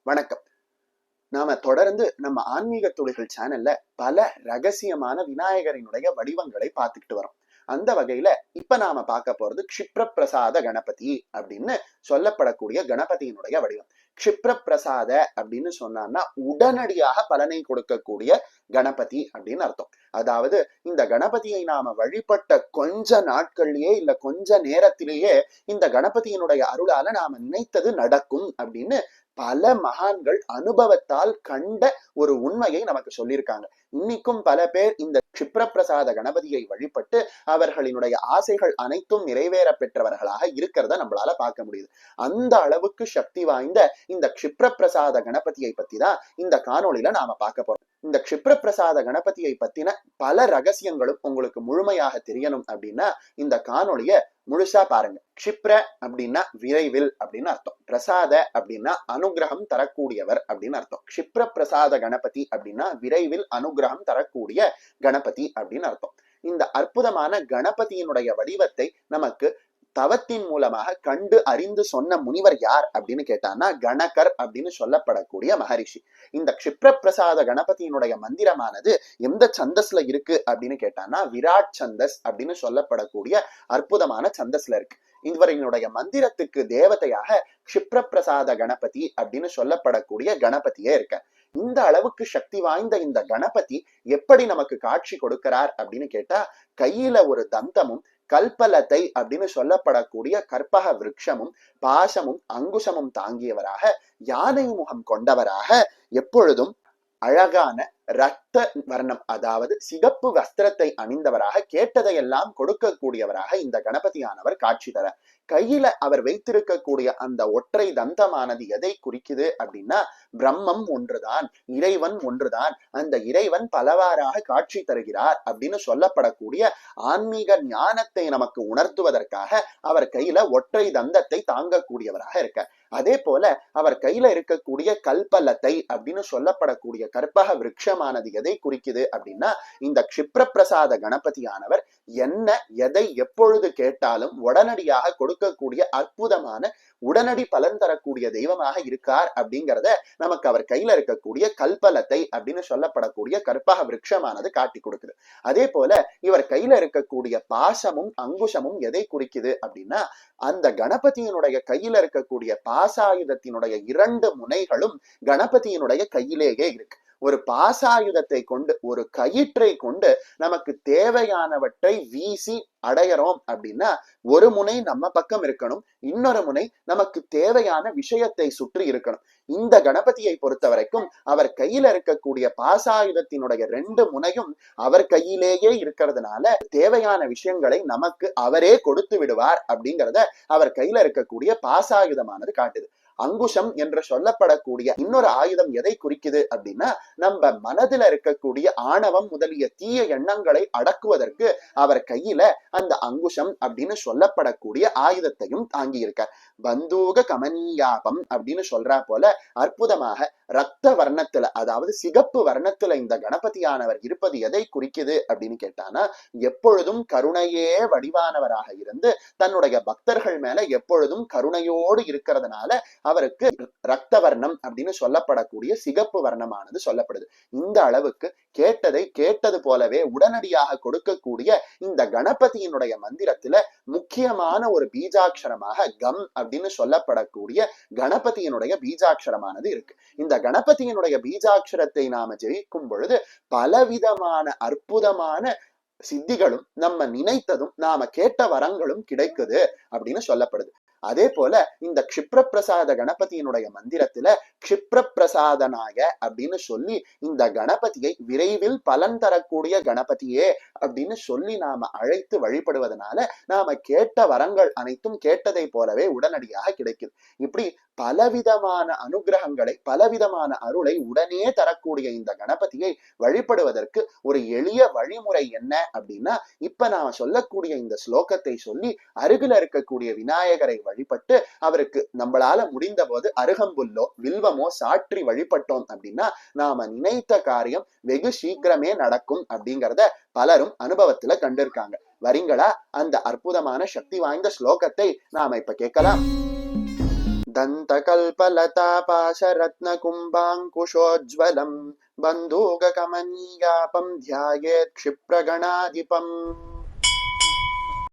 வணக்கம். நாம தொடர்ந்து நம்ம ஆன்மீக துளிகள் சேனல்ல பல ரகசியமான விநாயகரினுடைய வடிவங்களை பார்த்துக்கிட்டு வரோம். அந்த வகையில இப்ப நாம பார்க்க போறது க்ஷிப்ரபிரசாத கணபதி அப்படின்னு சொல்லப்படக்கூடிய கணபதியினுடைய வடிவம். க்ஷிப்ரபிரசாத அப்படின்னு சொன்னான்னா உடனடியாக பலனை கொடுக்கக்கூடிய கணபதி அப்படின்னு அர்த்தம். அதாவது இந்த கணபதியை நாம வழிபட்ட கொஞ்ச நாட்கள்லயே இல்ல கொஞ்ச நேரத்திலேயே இந்த கணபதியினுடைய அருளால நாம நினைத்தது நடக்கும் அப்படின்னு பல மகான்கள் அனுபவத்தால் கண்ட ஒரு உண்மையை நமக்கு சொல்லியிருக்காங்க. இன்னைக்கும் பல பேர் இந்த க்ஷிப்ரபிரசாத கணபதியை வழிபட்டு அவர்களினுடைய ஆசைகள் அனைத்தும் நிறைவேற பெற்றவர்களாக இருக்கிறத நம்மளால பார்க்க முடியுது. அந்த அளவுக்கு சக்தி வாய்ந்த இந்த க்ஷிப்ரபிரசாத கணபதியை பத்தி தான் இந்த காணொளியில நாம பார்க்க போறோம். இந்த க்ஷிப்ரபிரசாத கணபதியை பத்தின பல ரகசியங்களும் உங்களுக்கு முழுமையாக தெரியணும் அப்படின்னா இந்த காணொளிய முழுசா பாருங்க. க்ஷிப்ர அப்படின்னா விரைவில் அப்படின்னு அர்த்தம். பிரசாத அப்படின்னா அனுகிரகம் தரக்கூடியவர் அப்படின்னு அர்த்தம். க்ஷிப்ர பிரசாத கணபதி அப்படின்னா விரைவில் அனுகிரகம் தரக்கூடிய கணபதி அப்படின்னு அர்த்தம். இந்த அற்புதமான கணபதியினுடைய வடிவத்தை நமக்கு தவத்தின் மூலமாக கண்டு அறிந்து சொன்ன முனிவர் யார் அப்படின்னு கேட்டான்னா கணகர் அப்படின்னு சொல்லப்படக்கூடிய மகரிஷி. இந்த க்ஷிப்ரபிரசாத கணபதியினுடைய மந்திரமானது எந்த சந்தஸ்ல இருக்கு அப்படின்னு கேட்டான்னா விராட் சந்தஸ் அப்படின்னு சொல்லப்படக்கூடிய அற்புதமான சந்தஸ்ல இருக்கு. இவரினுடைய மந்திரத்துக்கு தேவதையாக க்ஷிப்ரபிரசாத கணபதி அப்படின்னு சொல்லப்படக்கூடிய கணபதியே இருக்க. இந்த அளவுக்கு சக்தி வாய்ந்த இந்த கணபதி எப்படி நமக்கு காட்சி கொடுக்கிறார் அப்படின்னு கேட்டா கையில ஒரு தந்தமும் கல்பலத்தை அப்படின்னு சொல்லப்படக்கூடிய கற்பக விருட்சமும் பாசமும் அங்குசமும் தாங்கியவராக யானை முகம் கொண்டவராக எப்பொழுதும் அழகான இரத்த வர்ணம் அதாவது சிகப்பு வஸ்திரத்தை அணிந்தவராக கேட்டதையெல்லாம் கொடுக்கக்கூடியவராக இந்த கணபதியானவர் காட்சி தர. கையில அவர் வைத்திருக்கக்கூடிய அந்த ஒற்றை தந்தமானது எதை குறிக்குது அப்படின்னா பிரம்மம் ஒன்றுதான், இறைவன் ஒன்றுதான், அந்த இறைவன் பலவாறாக காட்சி தருகிறார் அப்படின்னு சொல்லப்படக்கூடிய ஆன்மீக ஞானத்தை நமக்கு உணர்த்துவதற்காக அவர் கையில ஒற்றை தந்தத்தை தாங்கக்கூடியவராக இருக்க. அதே போல அவர் கையில இருக்கக்கூடிய கல்பலத்தை அப்படின்னு சொல்லப்படக்கூடிய கற்பக விருட்சமானது எதை குறிக்குது அப்படின்னா இந்த க்ஷிப்ரபிரசாத கணபதியானவர் என்ன எதை எப்பொழுது கேட்டாலும் உடனடியாக கொடுக்கக்கூடிய அற்புதமான உடனடி பலன் தரக்கூடிய தெய்வமாக இருக்கார் அப்படிங்கிறத நமக்கு அவர் கையில இருக்கக்கூடிய கல்பலத்தை அப்படின்னு சொல்லப்படக்கூடிய கற்பக விருட்சமானது காட்டி கொடுக்குது. அதே போல இவர் கையில இருக்கக்கூடிய பாசமும் அங்குசமும் எதை குறிக்குது அப்படின்னா அந்த கணபதியினுடைய கையில இருக்கக்கூடிய பாசாயுதத்தினுடைய 2 முனைகளும் கணபதியினுடைய கையிலேயே இருக்கு. ஒரு பாசாயுதத்தை கொண்டு ஒரு கயிற்றை கொண்டு நமக்கு தேவையானவற்றை வீசி அடையறோம் அப்படின்னா ஒரு முனை நம்ம பக்கம் இருக்கணும், இன்னொரு முனை நமக்கு தேவையான விஷயத்தை சுற்றி இருக்கணும். இந்த கணபதியை பொறுத்த வரைக்கும் அவர் கையில இருக்கக்கூடிய பாசாயுதத்தினுடைய 2 முனையும் அவர் கையிலேயே இருக்கிறதுனால தேவையான விஷயங்களை நமக்கு அவரே கொடுத்து விடுவார் அப்படிங்கிறத அவர் கையில இருக்கக்கூடிய பாசாயுதமானது காட்டுது. அங்குசம் என்று சொல்லப்படக்கூடிய இன்னொரு ஆயுதம் எதை குறிக்குது அப்படின்னா நம்ம மனதில் இருக்கக்கூடிய ஆணவம் முதலிய தீய எண்ணங்களை அடக்குவதற்கு அவர் கையில அந்த அங்குசம் அப்படின்னு சொல்லப்படக்கூடிய ஆயுதத்தையும் தாங்கி இருக்கார். பந்தூக கமனியாபம் அப்படின்னு சொல்றா போல அற்புதமாக ரத்த வர்ணத்துல அதாவது சிகப்பு வர்ணத்துல இந்த கணபதியானவர் இருப்பது எதை குறிக்குது அப்படின்னு கேட்டானா எப்பொழுதும் கருணையே வடிவானவராக இருந்து தன்னுடைய பக்தர்கள் மேல எப்பொழுதும் கருணையோடு இருக்கிறதுனால அவருக்கு ரத்த வர்ணம் அப்படின்னு சொல்லப்படக்கூடிய சிகப்பு வர்ணமானது சொல்லப்படுது. இந்த அளவுக்கு கேட்டதை கேட்டது போலவே உடனடியாக கொடுக்கக்கூடிய இந்த கணபதியினுடைய மந்திரத்துல முக்கியமான ஒரு பீஜாட்சரமாக கம் அப்படின்னு சொல்லப்படக்கூடிய கணபதியினுடைய பீஜாட்சரமானது இருக்கு. இந்த கணபதியினுடைய பீஜாட்சரத்தை நாம ஜெயிக்கும் பொழுது பலவிதமான அற்புதமான சித்திகளும் நம்ம நினைத்ததும் நாம கேட்ட வரங்களும் கிடைக்குது அப்படின்னு சொல்லப்படுது. அதே போல இந்த க்ஷிப்ரபிரசாத கணபதியினுடைய மந்திரத்துல க்ஷிப்ரபிரசாதனாக அப்படின்னு சொல்லி இந்த கணபதியை விரைவில் பலன் தரக்கூடிய கணபதியே அப்படின்னு சொல்லி நாம அழைத்து வழிபடுவதனால நாம கேட்ட வரங்கள் அனைத்தும் கேட்டதை போலவே உடனடியாக கிடைக்குது. இப்படி பலவிதமான அனுகிரகங்களை பலவிதமான அருளை உடனே தரக்கூடிய இந்த கணபதியை வழிபடுவதற்கு ஒரு எளிய வழிமுறை என்ன அப்படின்னா இப்ப நாம சொல்லக்கூடிய இந்த ஸ்லோகத்தை சொல்லி அருகில இருக்கக்கூடிய விநாயகரை வழிபட்டு அவருக்கு நம்மளால முடிந்த போது அருகம்புல்லோ வில்வமோ சாற்றி வழிபட்டோம் அப்படின்னா நாம நினைத்த காரியம் வெகு சீக்கிரமே நடக்கும் அப்படிங்கிறத பலரும் அனுபவத்துல கண்டிருக்காங்க. வரீங்களா அந்த அற்புதமான சக்தி வாய்ந்த ஸ்லோகத்தை நாம இப்ப கேட்கலாம். दन्तकल्पलतापाशरत्नकुम्भाङ्कुशोज्ज्वलम् बन्धूककमनीयापं ध्यायेत् क्षिप्रगणाधिपम्।